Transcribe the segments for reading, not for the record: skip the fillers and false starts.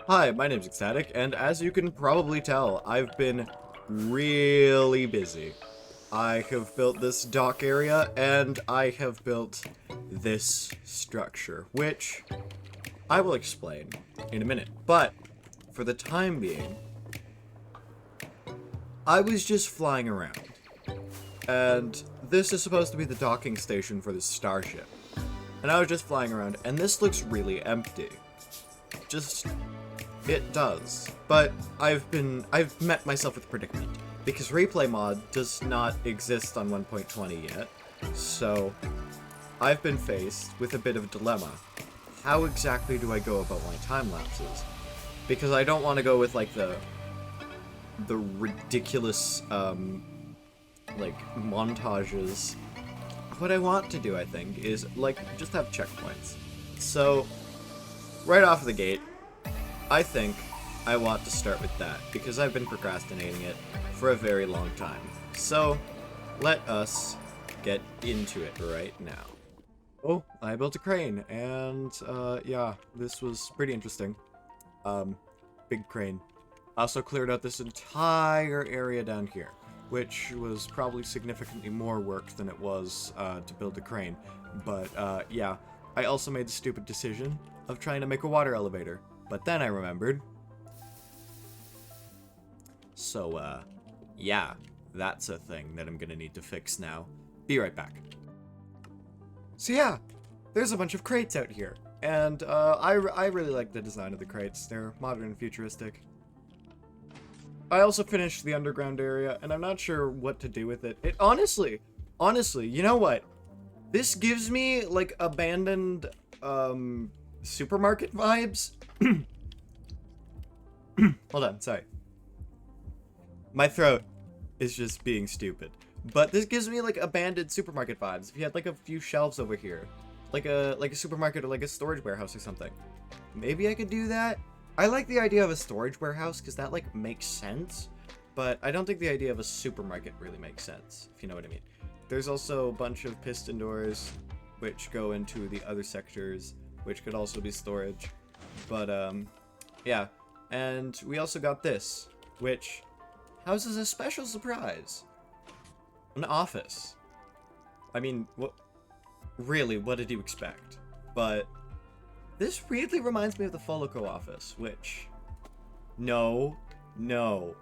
Hi, my name's xStatic, and as you can probably tell, I've been really busy. I have built this dock area, and I have built this structure, which I will explain in a minute. But, for the time being, I was just flying around. And this is supposed to be the docking station for the starship. And I was just flying around, and this looks really empty. It does. But I've met myself with a predicament. Because replay mod does not exist on 1.20 yet. So, I've been faced with a bit of a dilemma. How exactly do I go about my time lapses? Because I don't want to go with, like, the ridiculous, like, montages. What I want to do, I think, is, like, just have checkpoints. So, right off the gate, I think I want to start with that, because I've been procrastinating it for a very long time. So, let us get into it right now. Oh, I built a crane, and, yeah, this was pretty interesting. Big crane. Also cleared out this entire area down here, which was probably significantly more work than it was, to build a crane. But, yeah, I also made the stupid decision of trying to make a water elevator. But then I remembered. So, yeah, that's a thing that I'm gonna need to fix now. Be right back. So yeah, there's a bunch of crates out here. And, I really like the design of the crates. They're modern and futuristic. I also finished the underground area, and I'm not sure what to do with it. It honestly, you know what? This gives me, like, abandoned, supermarket vibes. Hold on, sorry. My throat is just being stupid. But this gives me, like, abandoned supermarket vibes. If you had, like, a few shelves over here. Like a supermarket or, like, a storage warehouse or something. Maybe I could do that? I like the idea of a storage warehouse, because that, like, makes sense. But I don't think the idea of a supermarket really makes sense, if you know what I mean. There's also a bunch of piston doors, which go into the other sectors, which could also be storage. But, yeah. And we also got this, which houses a special surprise. An office. I mean, what did you expect? But this really reminds me of the Folico office, which, no, nuh-uh.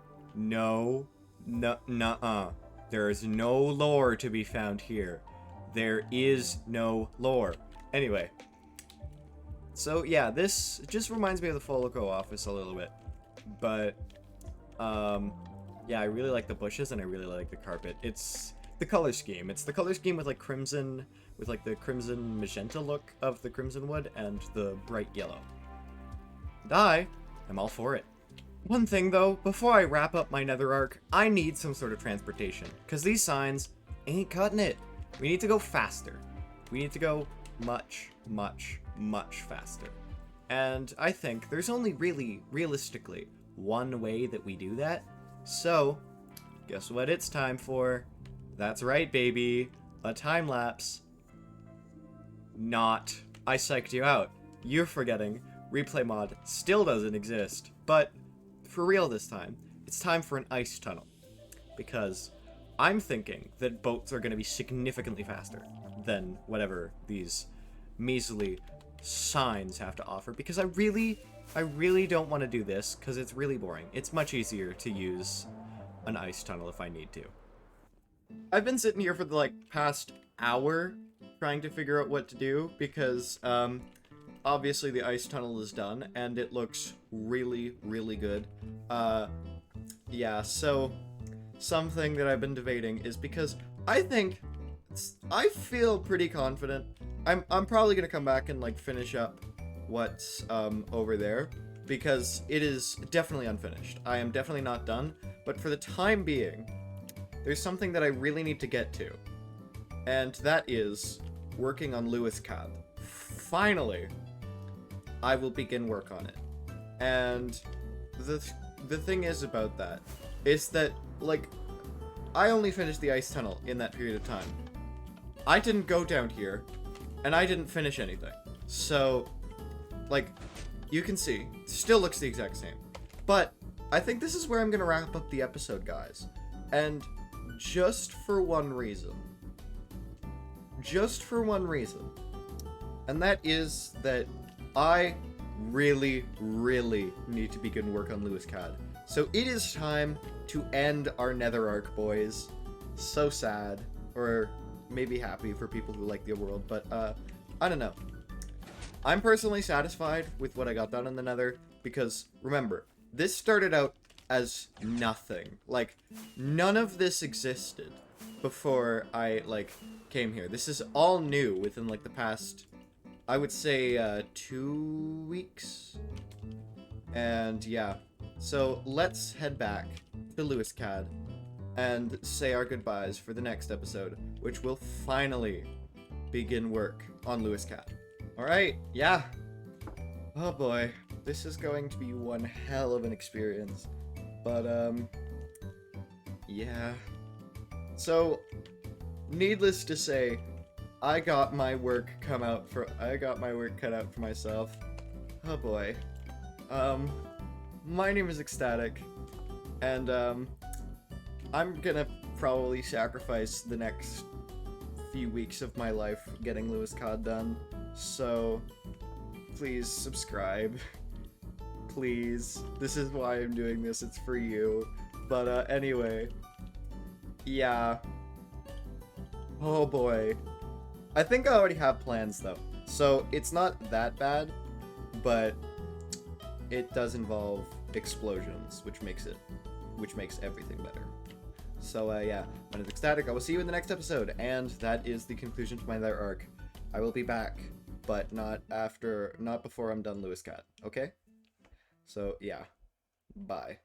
There is no lore to be found here. There is no lore. Anyway. So, yeah, this just reminds me of the Folico office a little bit. But, yeah, I really like the bushes and I really like the carpet. It's the color scheme. It's the color scheme with, like, crimson, with, like, the crimson magenta look of the crimson wood and the bright yellow. And I am all for it. One thing, though, before I wrap up my nether arc, I need some sort of transportation. Because these signs ain't cutting it. We need to go faster. We need to go much faster. And I think there's only really, realistically, one way that we do that. So, guess what it's time for? That's right, baby. A time lapse. Not. I psyched you out. You're forgetting. Replay mod still doesn't exist. But, for real this time, it's time for an ice tunnel. Because I'm thinking that boats are going to be significantly faster than whatever these measly signs have to offer, because I really don't want to do this, because it's really boring. It's much easier to use an ice tunnel if I need to. I've been sitting here for the, like, past hour trying to figure out what to do, because, obviously the ice tunnel is done, and it looks really good. Yeah, so something that I've been debating is because I feel pretty confident. I'm probably gonna come back and, like, finish up what's over there, because it is definitely unfinished. I am definitely not done, but for the time being, there's something that I really need to get to, and that is working on luascadh. Finally, I will begin work on it. And the thing is about that is that, like, I only finished the ice tunnel in that period of time. I didn't go down here, and I didn't finish anything. So, like, you can see, still looks the exact same. But I think this is where I'm going to wrap up the episode, guys. And just for one reason. Just for one reason. And that is that I really, really need to begin work on luascadh. So it is time to end our Nether arc, boys. So sad. Or maybe happy for people who like the world, but I don't know. I'm personally satisfied with what I got done in the Nether, because remember, this started out as nothing. Like, none of this existed before I, like, came here. This is all new within, like, the past, I would say, 2 weeks? And, yeah. So, let's head back to luascadh and say our goodbyes for the next episode, which will finally begin work on luascadh. Alright, yeah. Oh boy, this is going to be one hell of an experience. But, yeah. So, needless to say, I got my work cut out for myself. Oh boy. My name is xStatic, and, I'm gonna probably sacrifice the next few weeks of my life getting luascadh done. So, please subscribe. Please. This is why I'm doing this. It's for you. But, anyway. Yeah. Oh boy. I think I already have plans, though. So, it's not that bad, but it does involve explosions, which makes everything better. So, yeah. My name is xStatic. I will see you in the next episode. And that is the conclusion to my Nether arc. I will be back, but not before I'm done luascadh, okay? So, yeah. Bye.